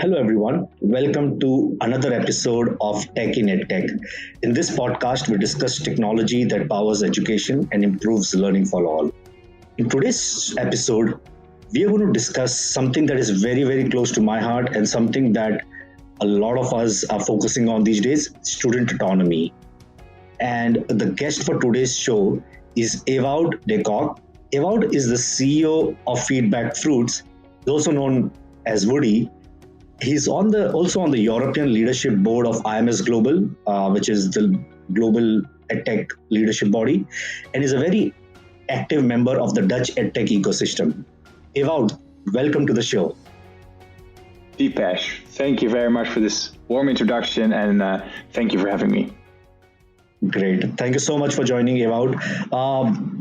Hello, everyone. Welcome to another episode of Tech in EdTech. In this podcast, we discuss technology that powers education and improves learning for all. In today's episode, we are going to discuss something that is very, very close to my heart and something that a lot of us are focusing on these days: student autonomy. And the guest for today's show is Ewout de Kock. Ewout is the CEO of Feedback Fruits, also known as Woody. He's also on the European Leadership Board of IMS Global, which is the global edtech leadership body, and is a very active member of the Dutch edtech ecosystem. Ewout, welcome to the show. Deepesh, thank you very much for this warm introduction, and thank you for having me. Great. Thank you so much for joining, Ewout.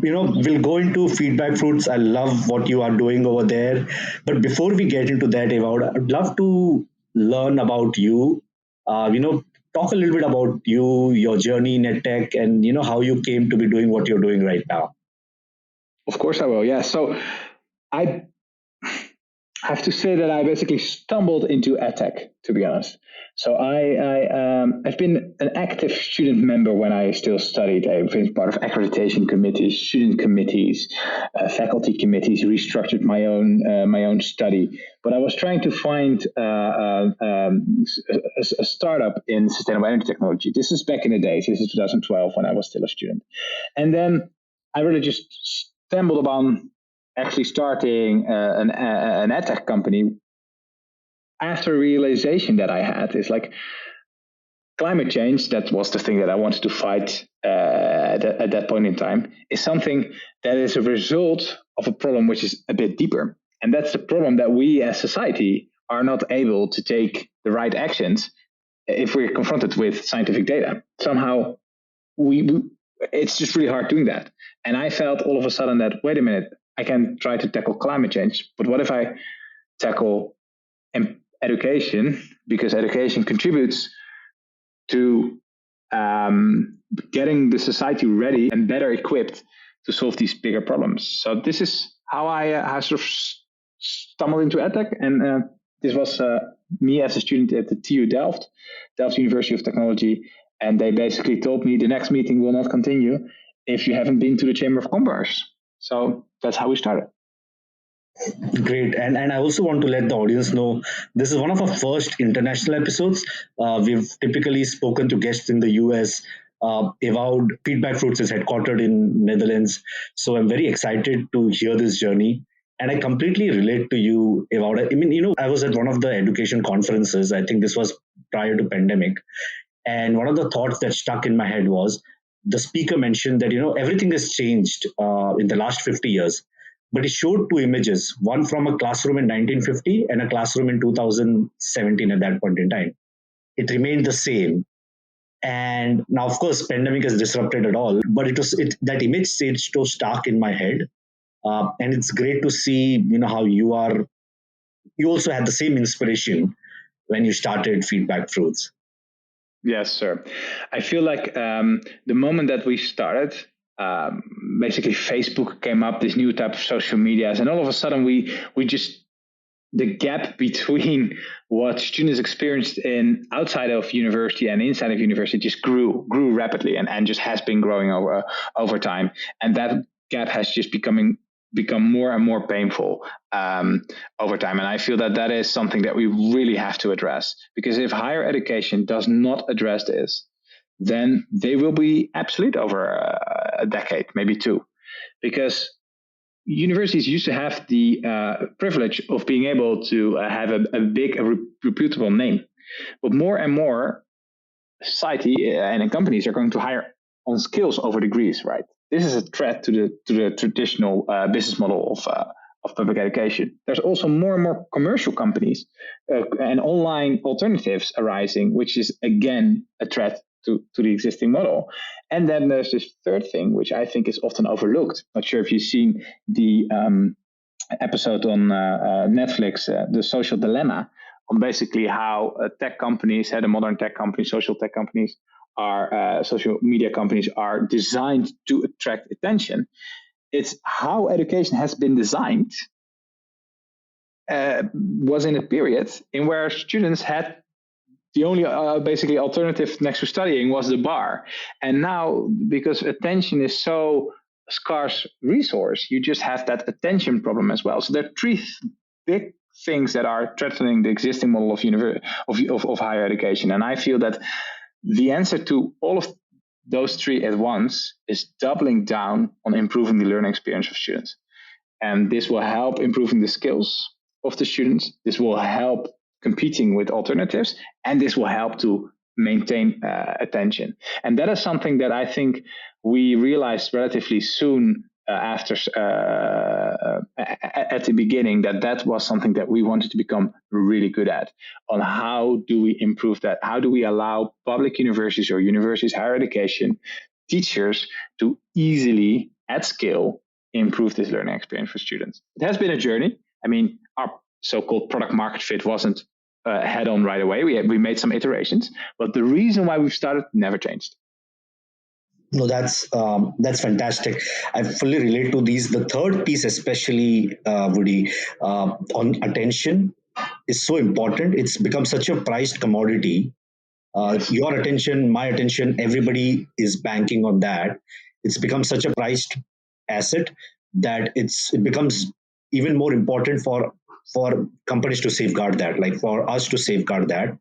We'll go into Feedback Fruits. I love what you are doing over there. But before we get into that, Ewout, I'd love to learn about you. Talk a little bit about you, your journey in EdTech, and how you came to be doing what you're doing right now. Of course I will, yeah. So I have to say that I basically stumbled into EdTech, to be honest. So I've been an active student member when I still studied. I've been part of accreditation committees, student committees, faculty committees. Restructured my own study. But I was trying to find a startup in sustainable energy technology. This is back in the days. This is 2012 when I was still a student, and then I really just stumbled upon actually starting an edtech company after a realization that I had is like climate change. That was the thing that I wanted to fight at that point in time, is something that is a result of a problem which is a bit deeper. And that's the problem that we as society are not able to take the right actions if we're confronted with scientific data. Somehow it's just really hard doing that. And I felt all of a sudden that, wait a minute, I can try to tackle climate change, but what if I tackle education? Because education contributes to getting the society ready and better equipped to solve these bigger problems. So this is how I sort of stumbled into edtech, and this was me as a student at the TU Delft University of Technology, and they basically told me the next meeting will not continue if you haven't been to the Chamber of Commerce. So that's how we started. Great. And I also want to let the audience know this is one of our first international episodes. We've typically spoken to guests in the US. Ewout Feedback Fruits is headquartered in Netherlands. So I'm very excited to hear this journey. And I completely relate to you, Ewout. I mean, I was at one of the education conferences. I think this was prior to pandemic. And one of the thoughts that stuck in my head was the speaker mentioned that, everything has changed in the last 50 years. But he showed two images, one from a classroom in 1950 and a classroom in 2017 at that point in time. It remained the same. And now, of course, pandemic has disrupted it all, but that image stayed so stark in my head. And it's great to see, how you also had the same inspiration when you started Feedback Fruits. Yes, sir. I feel like the moment that we started, basically Facebook came up, this new type of social medias, and all of a sudden we just, the gap between what students experienced in outside of university and inside of university just grew rapidly and just has been growing over time. And that gap has just become more and more painful over time. And I feel that is something that we really have to address, because if higher education does not address this, then they will be obsolete over a decade, maybe two, because universities used to have the privilege of being able to have a big, reputable name. But more and more society and companies are going to hire on skills over degrees, right? This is a threat to the traditional business model of public education. There's also more and more commercial companies and online alternatives arising, which is again a threat to the existing model. And then there's this third thing, which I think is often overlooked. Not sure if you've seen the episode on Netflix, The Social Dilemma, on basically how tech companies, the modern tech companies, social tech companies, social media companies are designed to attract attention. It's how education has been designed was in a period in where students had the only basically alternative next to studying was the bar. And now, because attention is so scarce resource, you just have that attention problem as well. So there are three big things that are threatening the existing model of higher education. And I feel that the answer to all of those three at once is doubling down on improving the learning experience of students. And this will help improving the skills of the students. This will help competing with alternatives, and this will help to maintain attention. And that is something that I think we realized relatively soon after at the beginning, that was something that we wanted to become really good at. On how do we improve that? How do we allow public universities or universities, higher education, teachers to easily, at scale, improve this learning experience for students? It has been a journey. I mean, our so-called product market fit wasn't head on right away. We made some iterations, but the reason why we've started never changed. No, that's fantastic. I fully relate to these. The third piece, especially Woody, on attention, is so important. It's become such a prized commodity. Yes. Your attention, my attention, everybody is banking on that. It's become such a prized asset that it becomes even more important for companies to safeguard that, like for us to safeguard that.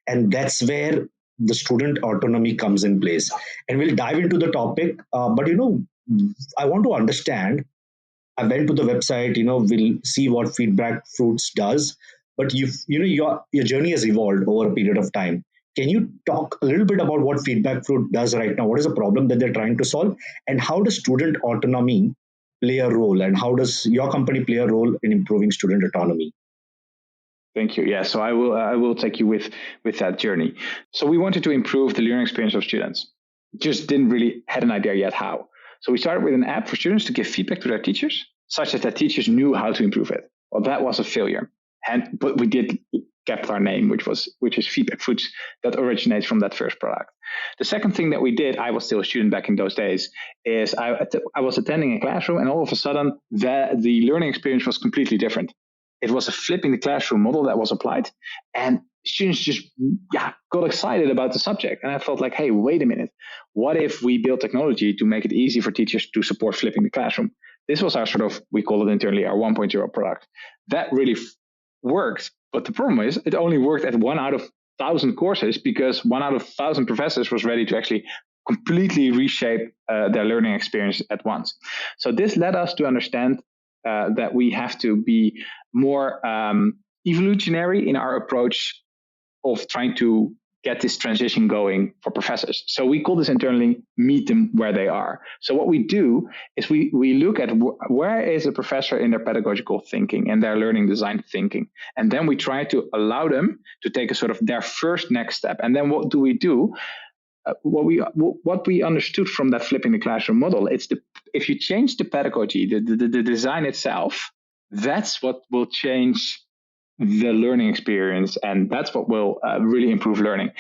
And that's where the student autonomy comes in place. And we'll dive into the topic. But I want to understand. I went to the website. We'll see what Feedback Fruits does. But your journey has evolved over a period of time. Can you talk a little bit about what Feedback Fruit does right now? What is the problem that they're trying to solve, and how does student autonomy play a role, and how does your company play a role in improving student autonomy? Thank you. Yeah, so I will take you with that journey. So we wanted to improve the learning experience of students. Just didn't really had an idea yet how. So we started with an app for students to give feedback to their teachers, such that their teachers knew how to improve it. Well, that was a failure, but we did kept our name, which is Feedback Fruits, that originates from that first product. The second thing that we did, I was still a student back in those days, is I was attending a classroom, and all of a sudden the learning experience was completely different. It was a flipping the classroom model that was applied, and students just got excited about the subject. And I felt like, hey, wait a minute, what if we build technology to make it easy for teachers to support flipping the classroom? This was our we call it internally our 1.0 product. That really worked, but the problem is it only worked at 1 out of 1,000 courses, because 1 out of 1,000 professors was ready to actually completely reshape their learning experience at once. So this led us to understand that we have to be more evolutionary in our approach of trying to get this transition going for professors. So we call this internally meet them where they are. So what we do is we look at where is a professor in their pedagogical thinking and their learning design thinking. And then we try to allow them to take a sort of their first next step. And then what do we do? What we understood from that flipping the classroom model, if you change the pedagogy, the design itself, that's what will change the learning experience, and that's what will really improve learning.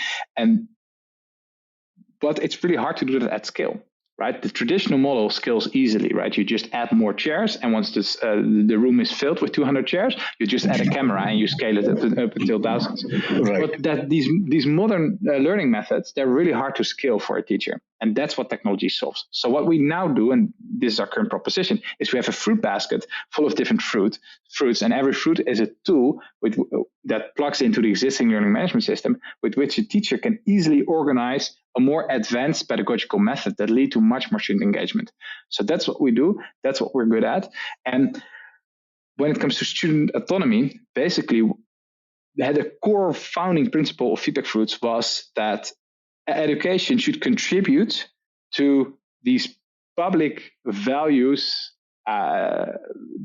But it's really hard to do that at scale, right? The traditional model scales easily, right? You just add more chairs, and once the room is filled with 200 chairs, you just add a camera and you scale it up until thousands. Right. But these modern learning methods, they're really hard to scale for a teacher, and that's what technology solves. So what we now do, and this is our current proposition, is we have a fruit basket full of different fruits, and every fruit is a tool that plugs into the existing learning management system, with which a teacher can easily organize a more advanced pedagogical method that lead to much more student engagement. So that's what we do. That's what we're good at. And when it comes to student autonomy, basically, the core founding principle of Feedback Fruits was that education should contribute to these public values,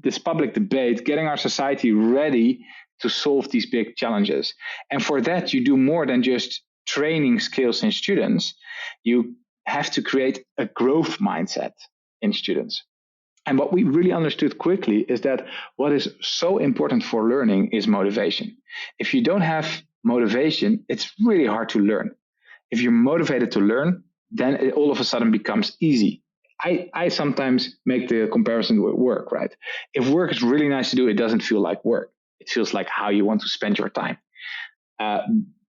this public debate, getting our society ready to solve these big challenges. And for that, you do more than just training skills in students. You have to create a growth mindset in students. And what we really understood quickly is that what is so important for learning is motivation. If you don't have motivation, it's really hard to learn. If you're motivated to learn, then it all of a sudden becomes easy. I sometimes make the comparison with work, right? If work is really nice to do, it doesn't feel like work. It feels like how you want to spend your time. Uh,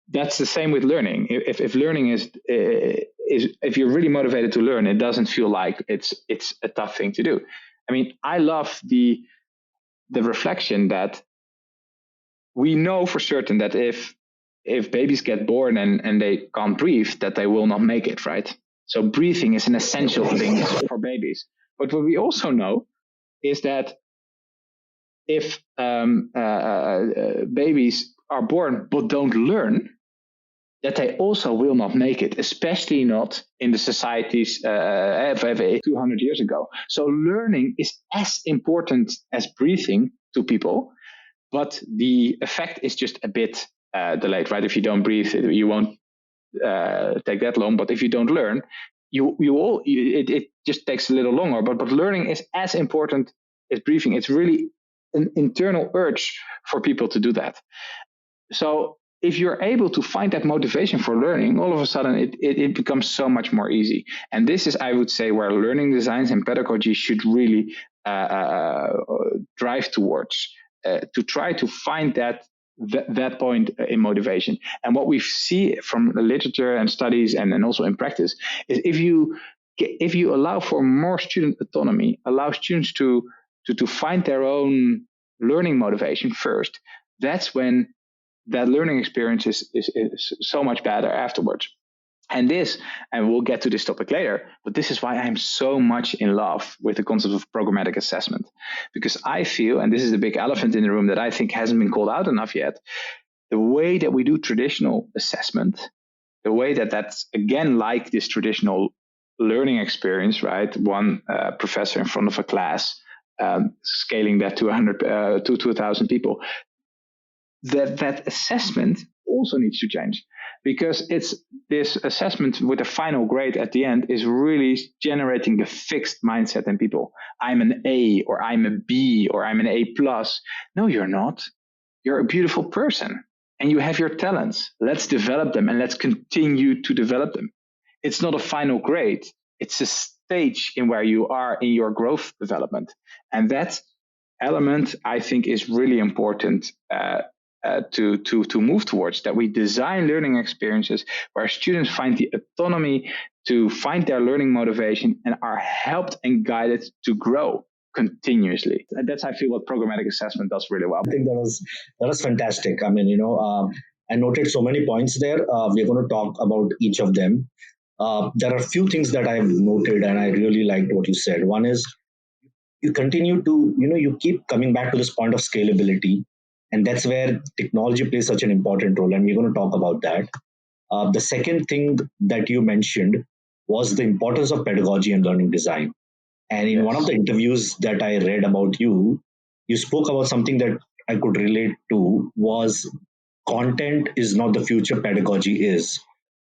that's the same with learning. If learning is if you're really motivated to learn, it doesn't feel like it's a tough thing to do. I mean, I love the reflection that we know for certain that if babies get born and they can't breathe, that they will not make it, right? So breathing is an essential thing for babies. But what we also know is that if babies are born but don't learn, that they also will not make it, especially not in the societies 200 years ago. So learning is as important as breathing to people, but the effect is just a bit delayed, right? If you don't breathe, you won't take that long. But if you don't learn, it just takes a little longer. But learning is as important as breathing. It's really an internal urge for people to do that. So if you're able to find that motivation for learning, all of a sudden it becomes so much more easy. And this is, I would say, where learning designs and pedagogy should really drive towards, to try to find that point in motivation. And what we see from the literature and studies and also in practice is if you allow for more student autonomy, allow students to find their own learning motivation first, that's when that learning experience is so much better afterwards. And we'll get to this topic later, but this is why I'm so much in love with the concept of programmatic assessment. Because I feel, and this is the big elephant in the room that I think hasn't been called out enough yet, the way that we do traditional assessment, the way that's, again, like this traditional learning experience, right? One professor in front of a class, scaling that to 100 to 1,000 people. That assessment also needs to change, because it's this assessment with a final grade at the end is really generating a fixed mindset in people. I'm an A, or I'm a B, or I'm an A plus. No, you're not. You're a beautiful person and you have your talents. Let's develop them and let's continue to develop them. It's not a final grade. It's a stage in where you are in your growth development. And that element, I think, is really important to move towards, that we design learning experiences where students find the autonomy to find their learning motivation and are helped and guided to grow continuously. And that's, I feel, what programmatic assessment does really well. I think that was fantastic. I mean, I noted so many points there. We're going to talk about each of them. There are a few things that I've noted, and I really liked what you said. One is you continue to, you keep coming back to this point of scalability, and that's where technology plays such an important role, and we're going to talk about that. The second thing that you mentioned was the importance of pedagogy and learning design. And in one of the interviews that I read about you, you spoke about something that I could relate to was content is not the future, pedagogy is.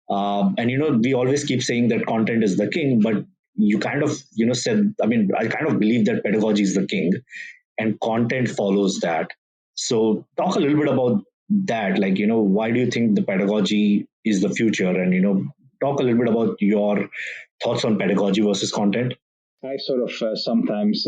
And we always keep saying that content is the king, but you kind of said, I mean, I kind of believe that pedagogy is the king and content follows that. So talk a little bit about that, like, why do you think the pedagogy is the future? And talk a little bit about your thoughts on pedagogy versus content. I sort of sometimes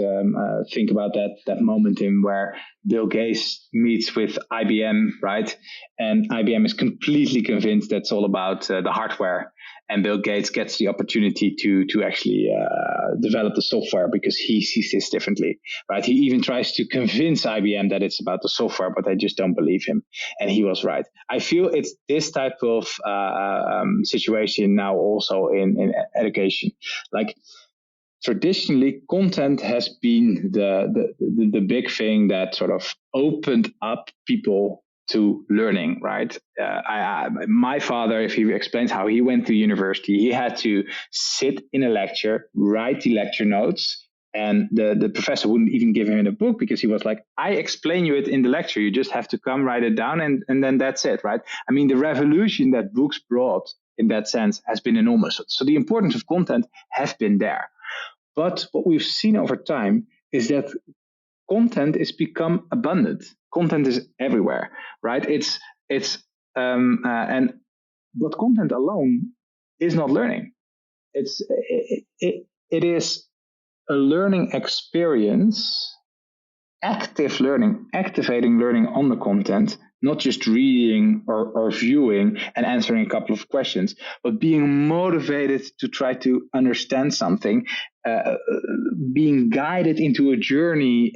think about that moment in where Bill Gates meets with IBM, right? And IBM is completely convinced that's all about the hardware, and Bill Gates gets the opportunity to actually develop the software because he sees this differently, right? He even tries to convince IBM that it's about the software, but they just don't believe him, and he was right. I feel it's this type of situation now also in education, like. Traditionally, content has been the big thing that sort of opened up people to learning, right? My father, if he explains how he went to university, he had to sit in a lecture, write the lecture notes, and the professor wouldn't even give him a book because he was like, I explain you it in the lecture. You just have to come write it down and then that's it, right? I mean, the revolution that books brought in that sense has been enormous. So the importance of content has been there. But what we've seen over time is that content is become abundant. Content is everywhere, right? But content alone is not learning. It is a learning experience active learning, activating learning on the content, not just reading or viewing and answering a couple of questions, but being motivated to try to understand something, being guided into a journey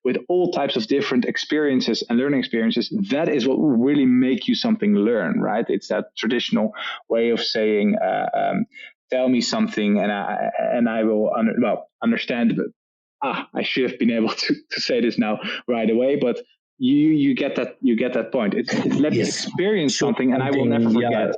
with all types of different experiences and learning experiences. That is what will really make you something learn, right? It's that traditional way of saying, tell me something and I will understand. But I should have been able to say this now right away, but you get that point. It's let me Yes. experience Show something, and I will never forget. Yeah.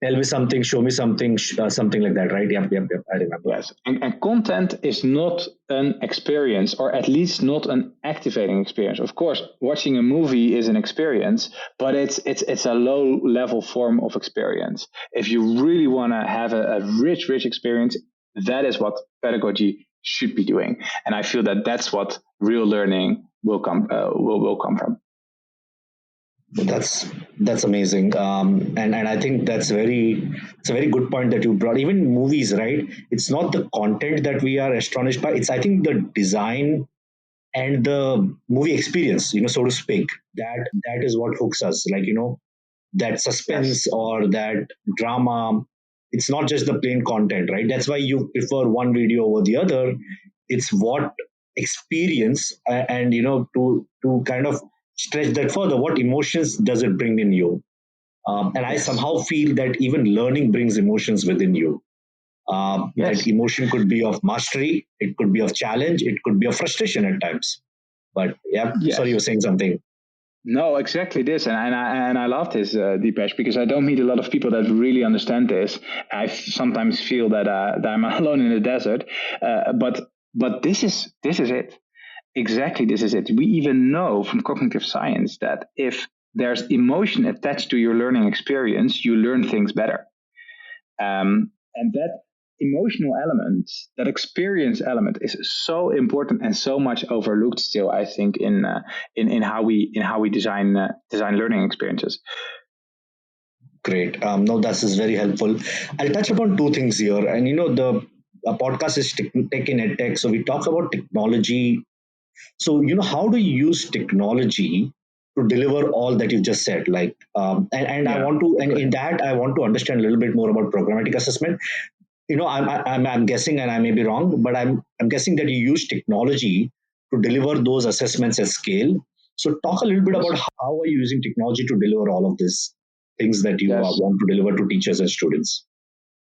Tell me something, show me something, something like that, right? Yep. I remember. Yes, and content is not an experience, or at least not an activating experience. Of course, watching a movie is an experience, but it's a low level form of experience. If you really want to have a rich experience, that is what pedagogy should be doing, and I feel that that's what real learning will come from. That's amazing, and I think it's a very good point that you brought. Even movies, right? It's not the content that we are astonished by. It's, I think, the design and the movie experience, so to speak. That is what hooks us. Like, that suspense Yes. or that drama. It's not just the plain content, right? That's why you prefer one video over the other. It's what experience, and to kind of stretch that further, what emotions does it bring in you? And I Yes. somehow feel that even learning brings emotions within you. That Yes. emotion could be of mastery, it could be of challenge, it could be of frustration at times. But yeah, sorry, you Yes. were saying something. No, exactly this, and I love this, Deepesh, because I don't meet a lot of people that really understand this. I sometimes feel that I'm alone in the desert, but this is it. Exactly, this is it. We even know from cognitive science that if there's emotion attached to your learning experience, you learn things better. And that emotional element, that experience element, is so important and so much overlooked still. I think in how we design learning experiences. Great. No, that is very helpful. I'll touch upon two things here. And the podcast is tech in EdTech. So we talk about technology. So, how do you use technology to deliver all that you just said? Like, and I Yeah. want to, and Okay. in that, I want to understand a little bit more about programmatic assessment. I'm guessing, and I may be wrong, but I'm guessing that you use technology to deliver those assessments at scale. So talk a little bit about Yes. how are you using technology to deliver all of these things that you Yes. want to deliver to teachers and students.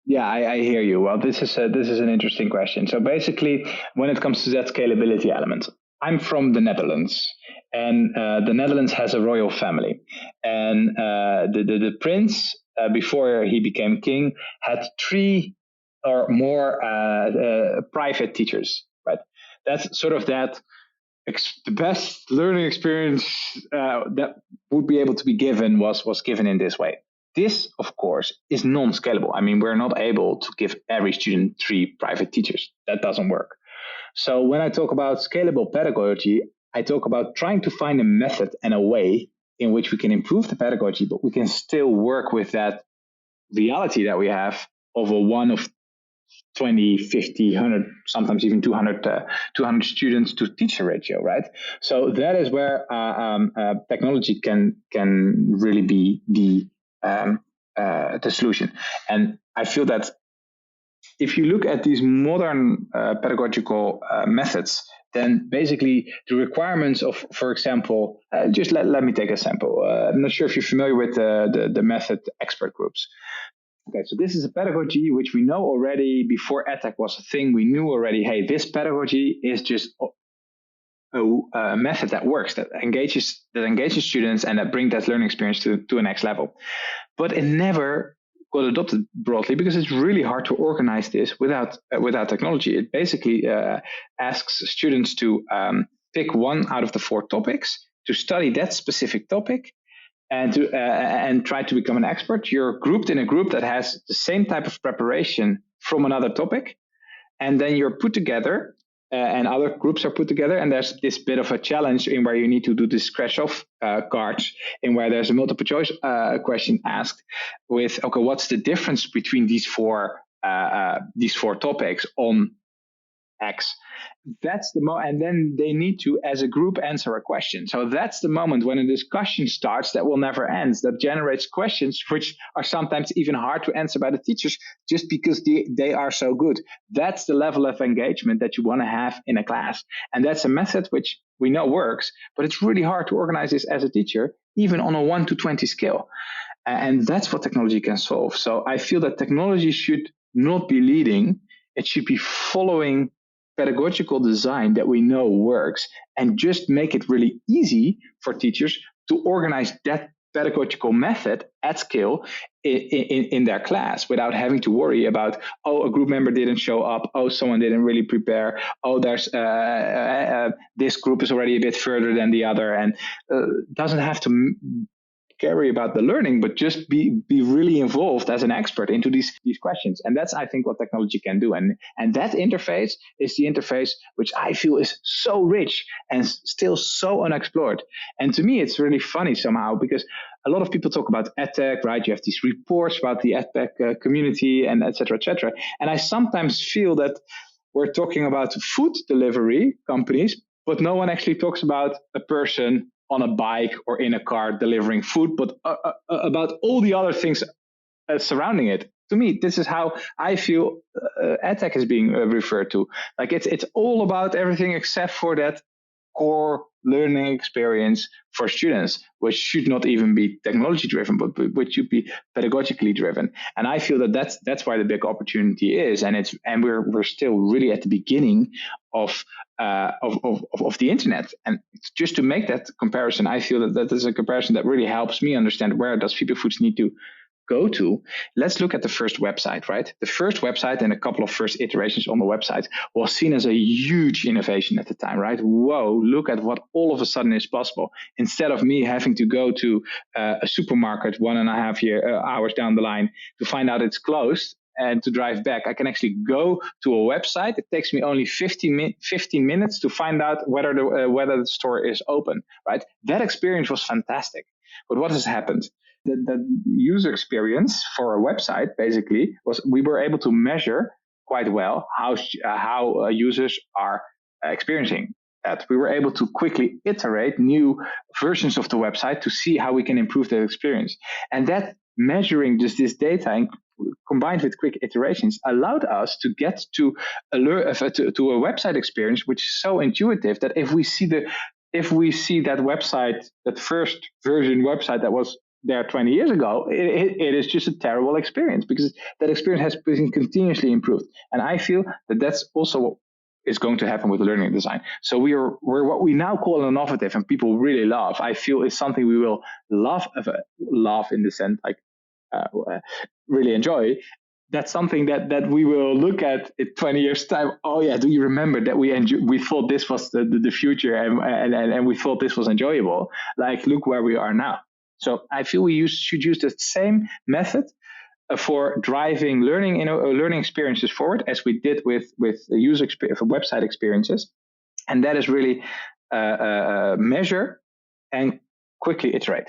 Yeah, I hear you. Well, this is an interesting question. So basically, when it comes to that scalability element, I'm from the Netherlands, and the Netherlands has a royal family, and the prince, before he became king, had three or more private teachers. Right. That's sort of the best learning experience that would be able to be given was given in this way. This, of course, is non-scalable. I mean, we're not able to give every student three private teachers. That doesn't work. So when I talk about scalable pedagogy, I talk about trying to find a method and a way in which we can improve the pedagogy, but we can still work with that reality that we have of a one of 20, 50, 100, sometimes even 200 students to teacher ratio, right? So that is where technology can really be the solution. And I feel that if you look at these modern pedagogical methods, then basically the requirements of, for example, just let me take a sample. I'm not sure if you're familiar with the method expert groups. Okay, so this is a pedagogy which we know already before EdTech was a thing. We knew already, hey, this pedagogy is just a method that works, that engages students and that brings that learning experience to a next level. But it never got adopted broadly because it's really hard to organize this without technology. It basically asks students to pick one out of the four topics to study that specific topic and try to become an expert. You're grouped in a group that has the same type of preparation from another topic, and then you're put together. And other groups are put together, and there's this bit of a challenge in where you need to do this scratch off cards, in where there's a multiple choice question asked with, okay, what's the difference between these four topics on X. That's the and then they need to, as a group, answer a question. So that's the moment when a discussion starts that will never end, that generates questions which are sometimes even hard to answer by the teachers just because they are so good. That's the level of engagement that you want to have in a class. And that's a method which we know works, but it's really hard to organize this as a teacher, even on a 1 to 20 scale. And that's what technology can solve. So I feel that technology should not be leading, it should be following pedagogical design that we know works, and just make it really easy for teachers to organize that pedagogical method at scale in their class without having to worry about, oh, a group member didn't show up, oh, someone didn't really prepare, oh, there's this group is already a bit further than the other, and doesn't have to carry about the learning, but just be really involved as an expert into these questions. And that's, I think, what technology can do. And that interface is the interface which I feel is so rich and still so unexplored. And to me, it's really funny somehow, because a lot of people talk about edtech, right? You have these reports about the edtech community and et cetera, et cetera. And I sometimes feel that we're talking about food delivery companies, but no one actually talks about a person on a bike or in a car delivering food, but about all the other things surrounding it. To me, this is how I feel edtech is being referred to. Like it's all about everything except for that core learning experience for students, which should not even be technology driven, but which should be pedagogically driven. And I feel that that's where the big opportunity is, and we're still really at the beginning of the internet. And just to make that comparison, I feel that is a comparison that really helps me understand where does Feedback Foods need to go to. Let's look at the first website, right? The first website and a couple of first iterations on the website was seen as a huge innovation at the time, right? Whoa, look at what all of a sudden is possible. Instead of me having to go to a supermarket 1.5 hours down the line to find out it's closed and to drive back, I can actually go to a website. It takes me only 15 minutes to find out whether the store is open, right? That experience was fantastic. But what has happened? The user experience for a website basically was we were able to measure quite well how users are experiencing that. We were able to quickly iterate new versions of the website to see how we can improve the experience. And that measuring just this data and combined with quick iterations allowed us to get to a website experience which is so intuitive that if we see that website, that first version website that was there 20 years ago, it is just a terrible experience because that experience has been continuously improved. And I feel that that's also what is going to happen with learning design. So we're what we now call innovative and people really love, I feel is something we will love in the sense like really enjoy. That's something that we will look at in 20 years time. Oh yeah, do you remember that we thought this was the future and we thought this was enjoyable? Like, look where we are now. So I feel we should use the same method for driving learning experiences forward as we did with user website experiences, and that is really measure and quickly iterate.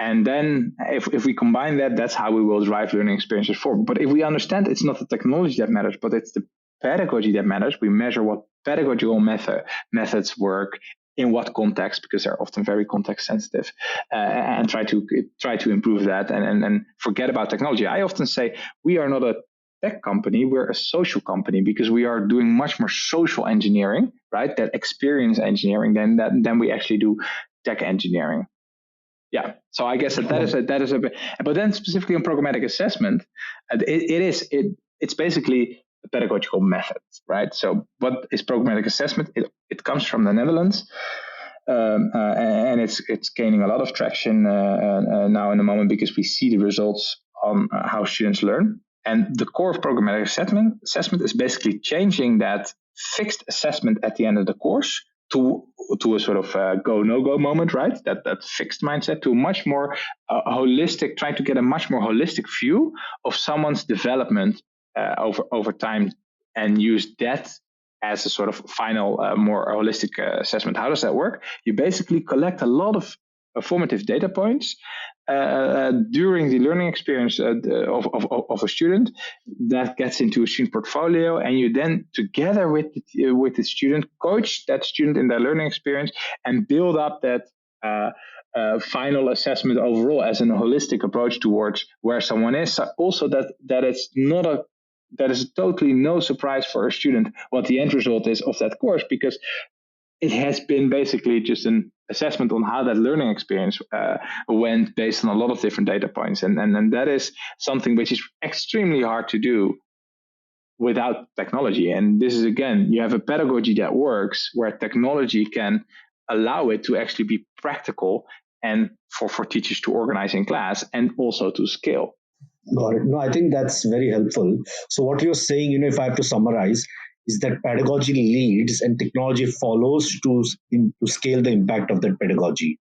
And then if we combine that, that's how we will drive learning experiences forward. But if we understand it's not the technology that matters, but it's the pedagogy that matters, we measure what pedagogical methods work in what context, because they're often very context sensitive, and try to improve that and forget about technology. I often say we are not a tech company, we're a social company, because we are doing much more social engineering, right? That experience engineering than we actually do tech engineering. Yeah, so I guess that is a bit. But then specifically on programmatic assessment, it's basically a pedagogical method, right? So what is programmatic assessment? It comes from the Netherlands, and it's gaining a lot of traction now in the moment because we see the results on how students learn. And the core of programmatic assessment is basically changing that fixed assessment at the end of the course to a sort of go no go moment, right? That fixed mindset to a much more holistic, trying to get a much more holistic view of someone's development over time, and use that as a sort of final more holistic assessment. How does that work? You basically collect a lot of formative data points during the learning experience of a student, that gets into a student portfolio, and you then, together with the student, coach that student in their learning experience and build up that final assessment overall as a holistic approach towards where someone is. So also that it's not a that is totally no surprise for a student what the end result is of that course, because it has been basically just an assessment on how that learning experience went based on a lot of different data points. And that is something which is extremely hard to do without technology. And this is, again, you have a pedagogy that works where technology can allow it to actually be practical and for teachers to organize in class and also to scale. Got it. No, I think that's very helpful. So what you're saying, if I have to summarize, is that pedagogy leads and technology follows to scale the impact of that pedagogy.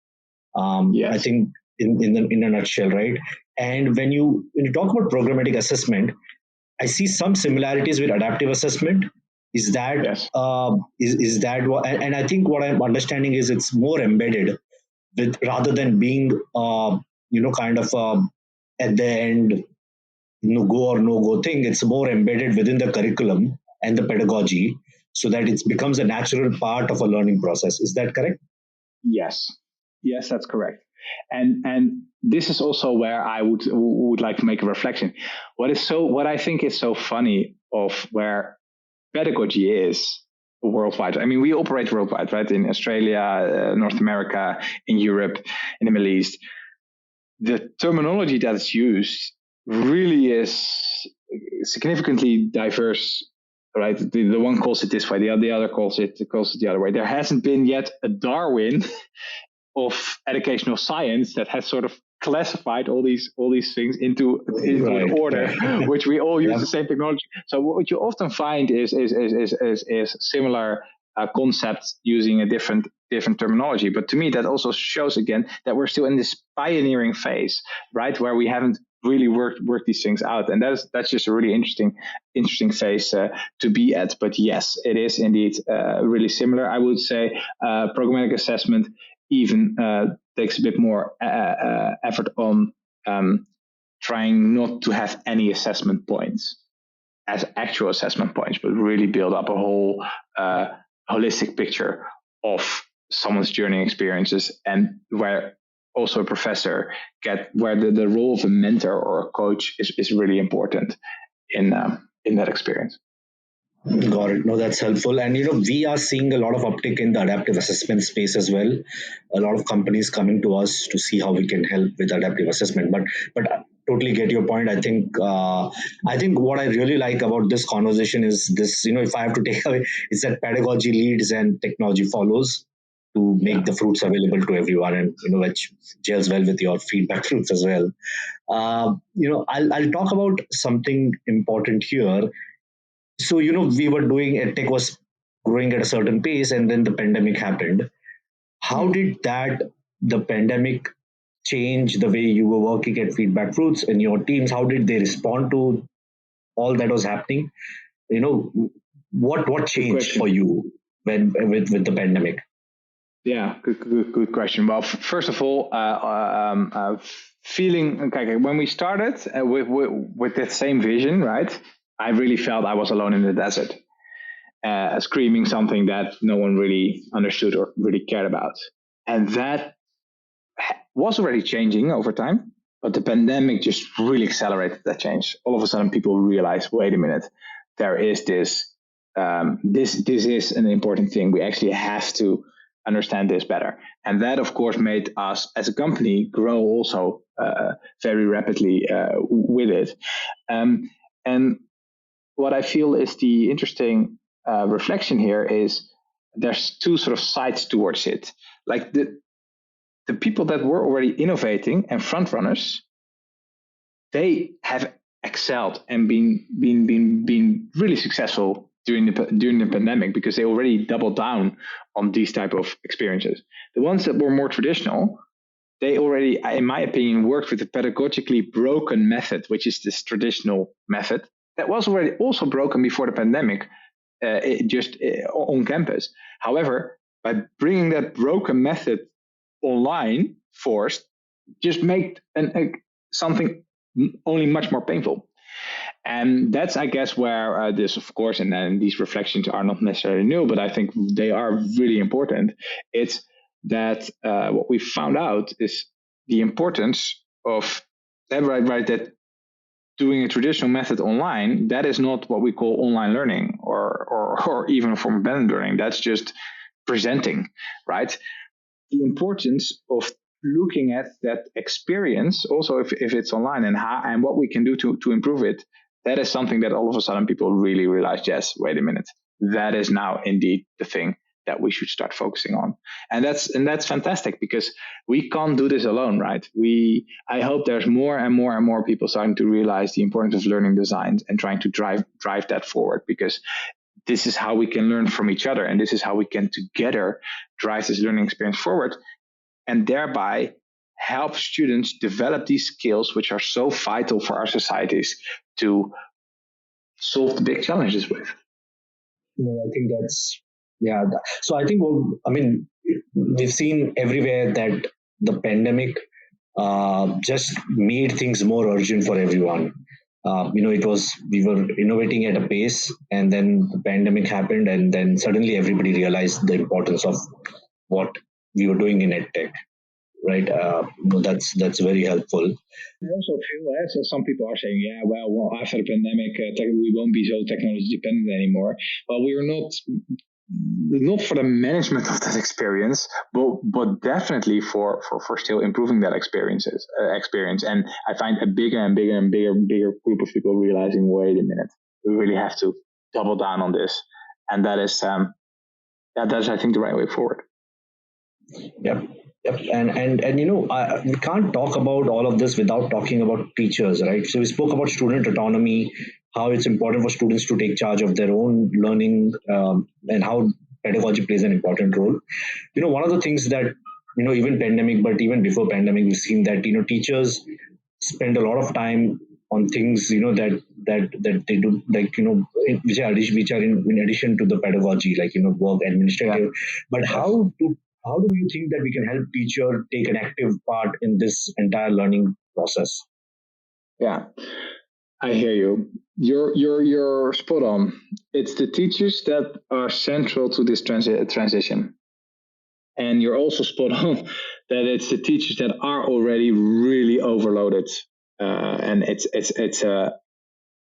I Yes. think in a nutshell, right? And when you talk about programmatic assessment, I see some similarities with adaptive assessment. Is that Yes. is that what? And I think what I'm understanding is it's more embedded with rather than being kind of at the end no go or no go thing. It's more embedded within the curriculum and the pedagogy, so that it becomes a natural part of a learning process. Is that correct? Yes. Yes, that's correct. And this is also where I would like to make a reflection. What I think is so funny of where pedagogy is worldwide. I mean, we operate worldwide, right? In Australia, North America, in Europe, in the Middle East. The terminology that is used really is significantly diverse, right? The one calls it this way, the other calls it the other way. There hasn't been yet a Darwin of educational science that has sort of classified all these things into Right. an order, which we all use Yeah. the same technology. So what you often find is similar concepts using a different terminology. But to me, that also shows again that we're still in this pioneering phase, right, where we haven't really worked these things out, and that's just a really interesting phase to be at. But yes, it is indeed really similar. I would say programmatic assessment even takes a bit more effort on trying not to have any assessment points as actual assessment points, but really build up a whole holistic picture of someone's journey experiences, and where also a professor where the role of a mentor or a coach is really important in that experience. Got it. No, that's helpful. And we are seeing a lot of uptick in the adaptive assessment space as well. A lot of companies coming to us to see how we can help with adaptive assessment. But I totally get your point. I think what I really like about this conversation is this. If I have to take away, it's that pedagogy leads and technology follows to make the fruits available to everyone, and which gels well with your feedback fruits as well. I'll talk about something important here. So we were doing tech was growing at a certain pace, and then the pandemic happened. How did the pandemic change the way you were working at Feedback Fruits and your teams? How did they respond to all that was happening? What changed for you with the pandemic? Yeah, good question. Well, first of all, feeling okay, when we started with that same vision, right? I really felt I was alone in the desert, screaming something that no one really understood or really cared about. And that was already changing over time, but the pandemic just really accelerated that change. All of a sudden, people realize, wait a minute, there is this. This is an important thing. We actually have to understand this better, and that, of course, made us as a company grow also very rapidly with it. And what I feel is the interesting reflection here is there's two sort of sides towards it. Like the people that were already innovating and front runners, they have excelled and been really successful during the pandemic because they already doubled down on these type of experiences. The ones that were more traditional, they already, in my opinion, worked with a pedagogically broken method, which is this traditional method that was already also broken before the pandemic, on campus. However, by bringing that broken method online forced, just make something only much more painful. And that's, I guess, where this, of course, and these reflections are not necessarily new, but I think they are really important. It's that what we found out is the importance of that doing a traditional method online, that is not what we call online learning or even from blended learning. That's just presenting, right? The importance of looking at that experience also if it's online and what we can do to improve it, that is something that all of a sudden people really realize, yes, wait a minute, that is now indeed the thing that we should start focusing on. And that's fantastic, because we can't do this alone, right? I hope there's more and more and more people starting to realize the importance of learning designs and trying to drive that forward, because this is how we can learn from each other, and this is how we can together drive this learning experience forward, and thereby help students develop these skills which are so vital for our societies to solve the big challenges with. I think that's, yeah. So I think, well, I mean, we've seen everywhere that the pandemic just made things more urgent for everyone. It was, we were innovating at a pace, and then the pandemic happened, and then suddenly everybody realized the importance of what we were doing in edtech, right? That's very helpful. I also feel, so some people are saying, yeah, well after the pandemic, we won't be so technology dependent anymore. Well, we are not for the management of that experience, but definitely for still improving that experience. And I find a bigger and bigger and bigger group of people realizing, wait a minute, we really have to double down on this, and that is I think the right way forward. Yep. Yep. And we can't talk about all of this without talking about teachers, right? So we spoke about student autonomy, how it's important for students to take charge of their own learning, and how pedagogy plays an important role. One of the things that, even pandemic, but even before pandemic, we've seen that, teachers spend a lot of time on things, that they do, like, which are in addition to the pedagogy, like, work, administrative. But how do you think that we can help teacher take an active part in this entire learning process? Yeah, I hear you. You're spot on. It's the teachers that are central to this transition, and you're also spot on that it's the teachers that are already really overloaded, and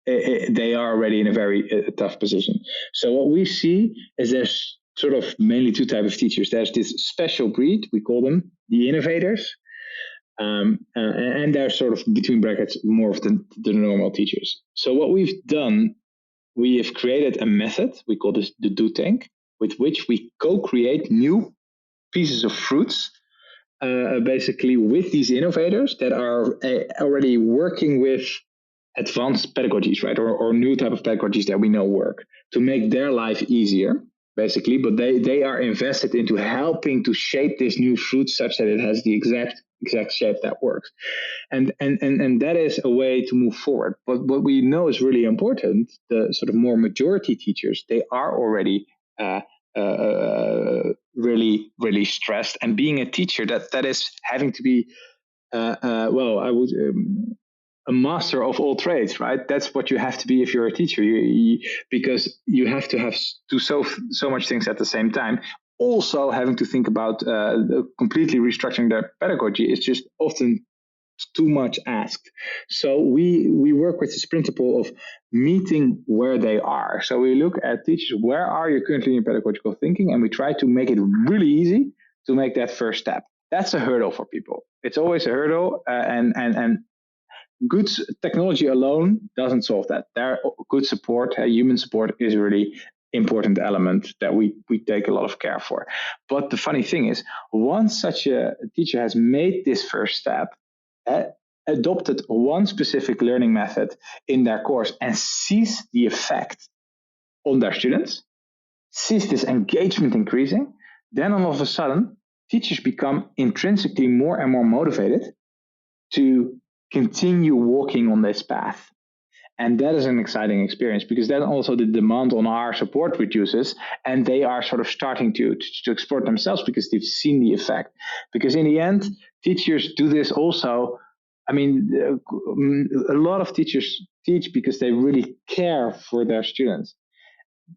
they are already in a very tough position. So what we see is there's sort of mainly two types of teachers. There's this special breed, we call them the innovators, and they're sort of between brackets more of the normal teachers. So what we've done, we have created a method, we call this the do tank, with which we co-create new pieces of fruits, basically with these innovators that are already working with advanced pedagogies, right, or new type of pedagogies that we know work, to make their life easier, basically. But they are invested into helping to shape this new fruit such that it has the exact shape that works, and that is a way to move forward. But what we know is really important, the sort of more majority teachers, they are already really, really stressed, and being a teacher, that is having to be I would a master of all trades, right? That's what you have to be if you're a teacher, because you have to do so much things at the same time. Also, having to think about completely restructuring their pedagogy is just often too much asked. So we work with this principle of meeting where they are. So we look at teachers, where are you currently in pedagogical thinking, and we try to make it really easy to make that first step. That's a hurdle for people. It's always a hurdle, and good technology alone doesn't solve that. There, good support, human support, is a really important element that we take a lot of care for. But the funny thing is, once such a teacher has made this first step, adopted one specific learning method in their course, and sees the effect on their students, sees this engagement increasing, then all of a sudden, teachers become intrinsically more and more motivated to continue walking on this path. And that is an exciting experience, because then also the demand on our support reduces, and they are sort of starting to explore themselves because they've seen the effect. Because in the end, teachers do this also. I mean, a lot of teachers teach because they really care for their students,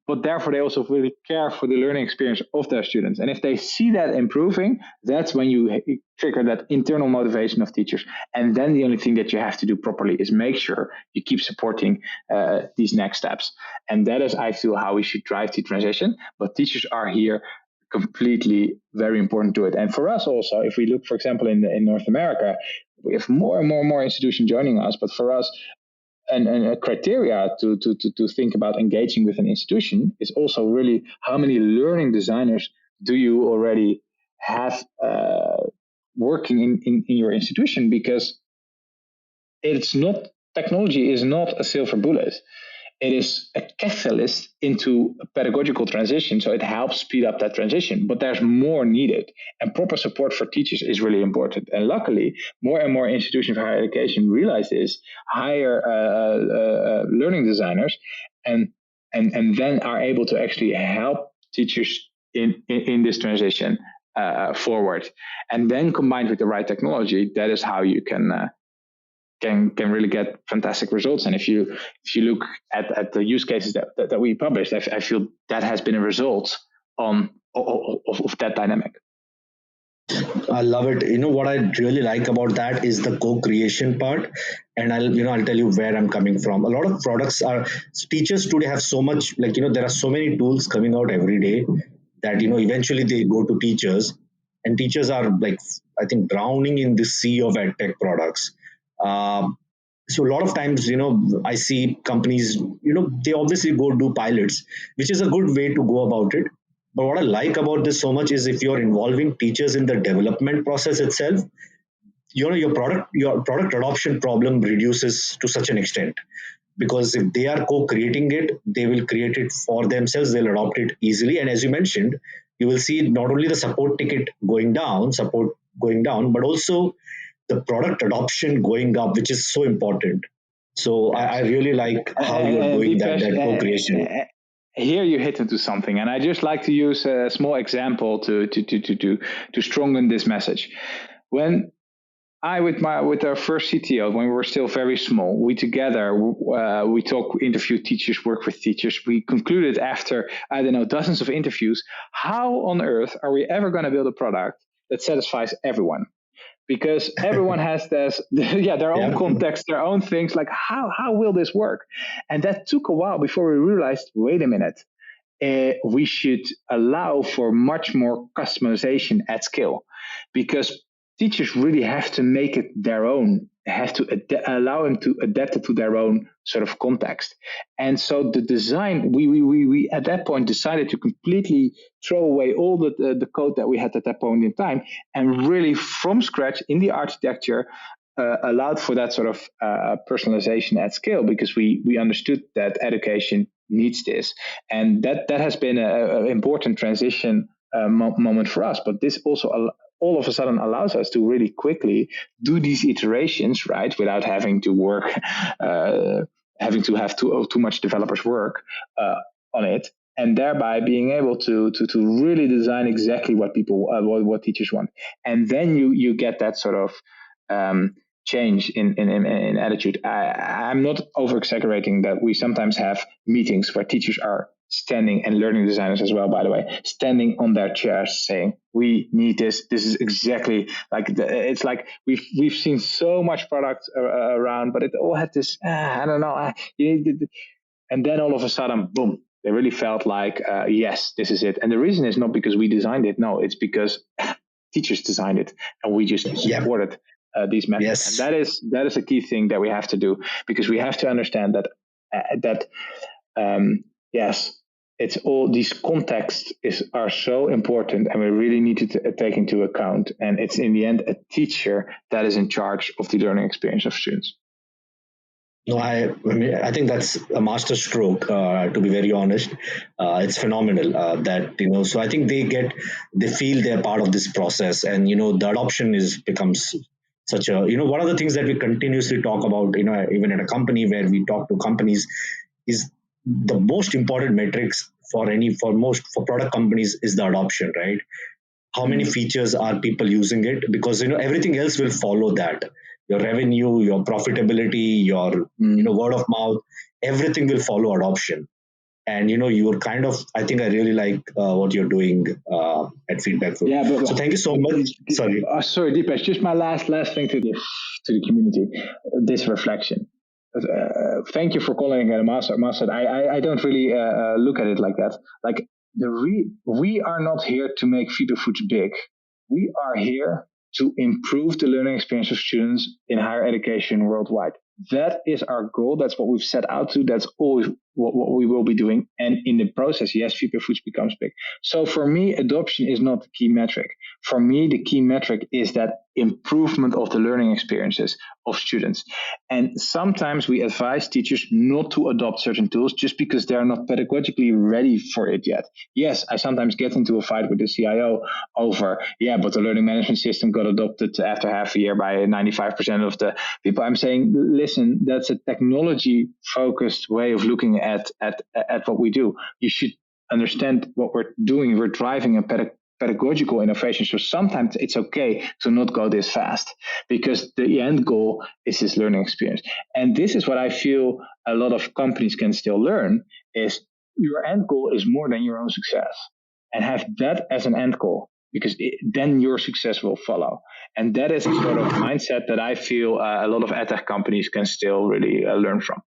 but therefore they also really care for the learning experience of their students. And if they see that improving, that's when you trigger that internal motivation of teachers. And then the only thing that you have to do properly is make sure you keep supporting these next steps. And that is, I feel, how we should drive the transition. But teachers are here completely very important to it. And for us also, if we look, for example, in North America, we have more and more institutions joining us. But for us, and a criteria to think about engaging with an institution is also really how many learning designers do you already have working in your institution, because it's not, technology is not a silver bullet. It is a catalyst into a pedagogical transition, so it helps speed up that transition. But there's more needed, and proper support for teachers is really important. And luckily, more and more institutions of higher education realize this, hire learning designers, and then are able to actually help teachers in this transition forward. And then combined with the right technology, that is how you can really get fantastic results. And if you look at the use cases that we published, I feel that has been a result of that dynamic. I love it. What I really like about that is the co-creation part. And I'll tell you where I'm coming from. A lot of products are, teachers today have so much, there are so many tools coming out every day that, eventually they go to teachers, and teachers are I think drowning in this sea of edtech products. So a lot of times, I see companies, they obviously go do pilots, which is a good way to go about it. But what I like about this so much is if you're involving teachers in the development process itself, your product adoption problem reduces to such an extent, because if they are co-creating it, they will create it for themselves, they'll adopt it easily. And as you mentioned, you will see not only the support going down, but also the product adoption going up, which is so important. So I really like how you're doing that co-creation. Here you hit into something, and I just like to use a small example to strengthen this message. When with our first CTO, when we were still very small, we together we interviewed teachers, worked with teachers. We concluded after dozens of interviews, how on earth are we ever going to build a product that satisfies everyone? Because everyone has their own context, their own things, like how will this work? And that took a while before we realized, wait a minute, we should allow for much more customization at scale, because teachers really have to make it their own, have to allow them to adapt it to their own sort of context. And so the design, we at that point decided to completely throw away all the code that we had at that point in time, and really from scratch in the architecture allowed for that sort of personalization at scale, because we understood that education needs this. And that has been an important transition moment for us. But this also all of a sudden allows us to really quickly do these iterations, right, without having to work, having to have too much developers work on it, and thereby being able to really design exactly what people what teachers want. And then you get that sort of change in attitude. I'm not over exaggerating that we sometimes have meetings where teachers are standing, and learning designers as well, by the way, standing on their chairs saying, we need this. This is exactly like it's like we've seen so much product around, but it all had this, I don't know. And then all of a sudden, boom, they really felt like, yes, this is it. And the reason is not because we designed it. No, it's because teachers designed it, and we just supported these methods. Yes. And that is a key thing that we have to do, because we have to understand that yes, it's all these contexts are so important, and we really need to take into account. And it's in the end a teacher that is in charge of the learning experience of students. No, I think that's a master stroke. To be very honest, it's phenomenal that. So I think they feel they're part of this process, and the adoption becomes such a one of the things that we continuously talk about. Even at a company where we talk to companies, is the most important metrics for product companies is the adoption, right? how many features are people using it, because everything else will follow that. Your revenue, your profitability, your word of mouth, everything will follow adoption. And you're kind of, I think I really like what you're doing at Feedback Food. Yeah, but So thank you so much. Sorry. Sorry, Deepesh. Just my last thing to give to the community, this reflection. Thank you for calling it a master. I don't really look at it like that. Like we are not here to make Feedback Foods big. We are here to improve the learning experience of students in higher education worldwide. That is our goal. That's what we've set out to. That's always what we will be doing. And in the process, yes, Feedback Foods becomes big. So for me, adoption is not the key metric. For me, the key metric is that improvement of the learning experiences of students. And sometimes we advise teachers not to adopt certain tools just because they're not pedagogically ready for it yet. Yes, I sometimes get into a fight with the CIO over, but the learning management system got adopted after half a year by 95% of the people. I'm saying, listen, that's a technology-focused way of looking at what we do. You should understand what we're doing. We're driving a pedagogical innovation. So sometimes it's okay to not go this fast because the end goal is this learning experience. And this is what I feel a lot of companies can still learn is your end goal is more than your own success, and have that as an end goal, because then your success will follow. And that is a sort of mindset that I feel a lot of edtech companies can still really learn from.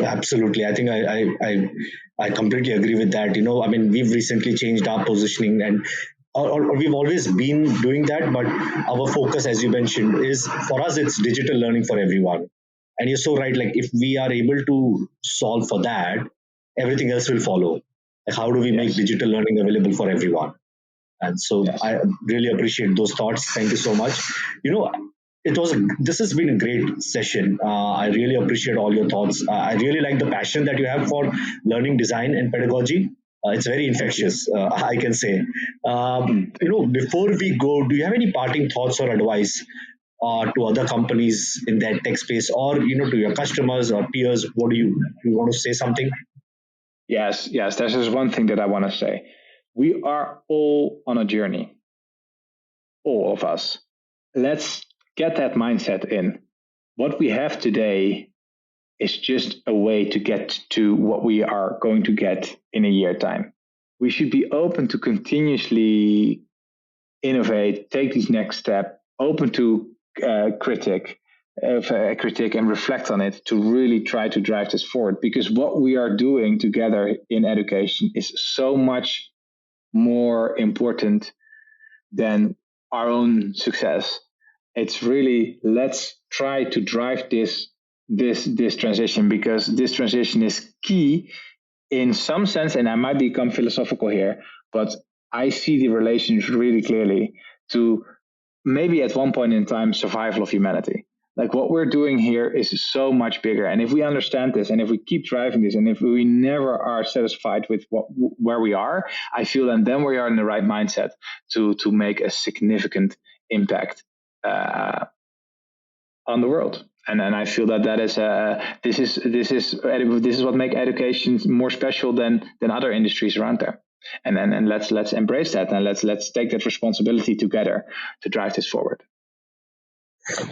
Absolutely. I think I completely agree with that. I mean, we've recently changed our positioning, and or we've always been doing that, but our focus, as you mentioned, is for us, it's digital learning for everyone. And you're so right. Like, if we are able to solve for that, everything else will follow. Like, how do we make digital learning available for everyone? And so I really appreciate those thoughts. Thank you so much. This has been a great session. I really appreciate all your thoughts. I really like the passion that you have for learning design and pedagogy. It's very infectious, I can say. Before we go, do you have any parting thoughts or advice to other companies in that tech space, or to your customers or peers? What do you want to say something? Yes. There's just one thing that I want to say. We are all on a journey, all of us. Let's get that mindset in. What we have today is just a way to get to what we are going to get in a year time. We should be open to continuously innovate, take these next steps, open to critique and reflect on it to really try to drive this forward. Because what we are doing together in education is so much more important than our own success. It's really, let's try to drive this transition, because this transition is key in some sense, and I might become philosophical here, but I see the relations really clearly to maybe at one point in time survival of humanity. Like, what we're doing here is so much bigger. And if we understand this, and if we keep driving this, and if we never are satisfied with where we are, I feel that then we are in the right mindset to make a significant impact on the world. And I feel that is this is what makes education more special than other industries around there. And let's embrace that, and let's take that responsibility together to drive this forward.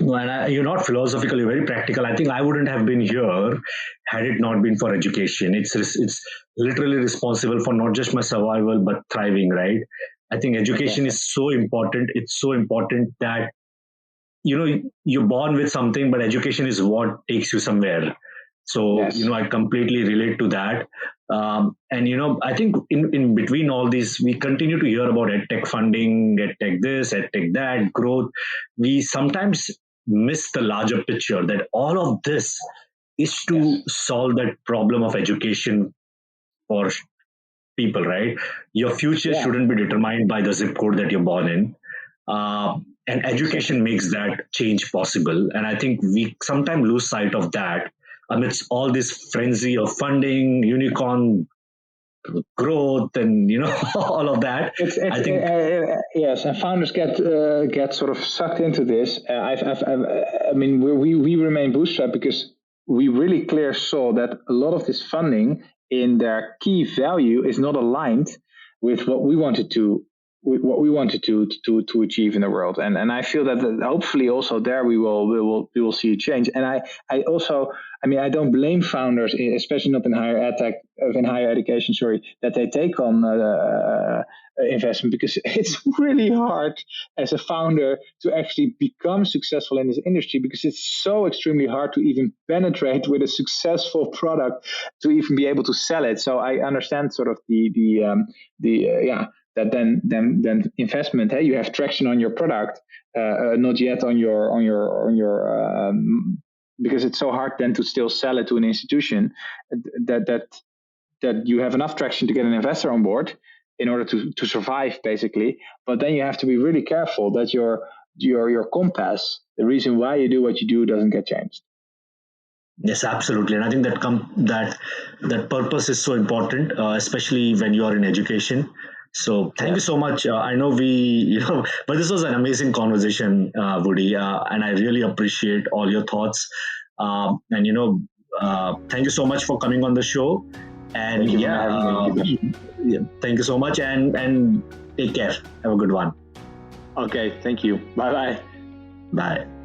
No, and you're not philosophical, you're very practical. I think I wouldn't have been here had it not been for education. It's literally responsible for not just my survival, but thriving, right? I think education is so important. It's so important that, you're born with something, but education is what takes you somewhere. So, I completely relate to that. And, I think in between all these, we continue to hear about edtech funding, edtech this, edtech that, growth. We sometimes miss the larger picture that all of this is to solve that problem of education for people, right? Your future shouldn't be determined by the zip code that you're born in. And education makes that change possible. And I think we sometimes lose sight of that amidst all this frenzy of funding, unicorn growth, and all of that. I think yes, and founders get sort of sucked into this. I mean, we remain bootstrapped because we really clear saw that a lot of this funding in their key value is not aligned with what we wanted to what we wanted to achieve in the world. And I feel that hopefully also there we will see a change. And I also, I mean, I don't blame founders, especially not in higher education, sorry, that they take on investment, because it's really hard as a founder to actually become successful in this industry, because it's so extremely hard to even penetrate with a successful product to even be able to sell it. So I understand sort of that then investment. Hey, you have traction on your product, not yet on your because it's so hard then to still sell it to an institution, that you have enough traction to get an investor on board in order to survive, basically. But then you have to be really careful that your compass, the reason why you do what you do, doesn't get changed. Yes, absolutely, and I think that purpose is so important, especially when you are in education. So thank you so much. I know but this was an amazing conversation, Woody, and I really appreciate all your thoughts. And thank you so much for coming on the show. And Thank you for having me. yeah, thank you so much, and take care. Have a good one. Okay, thank you. Bye bye. Bye.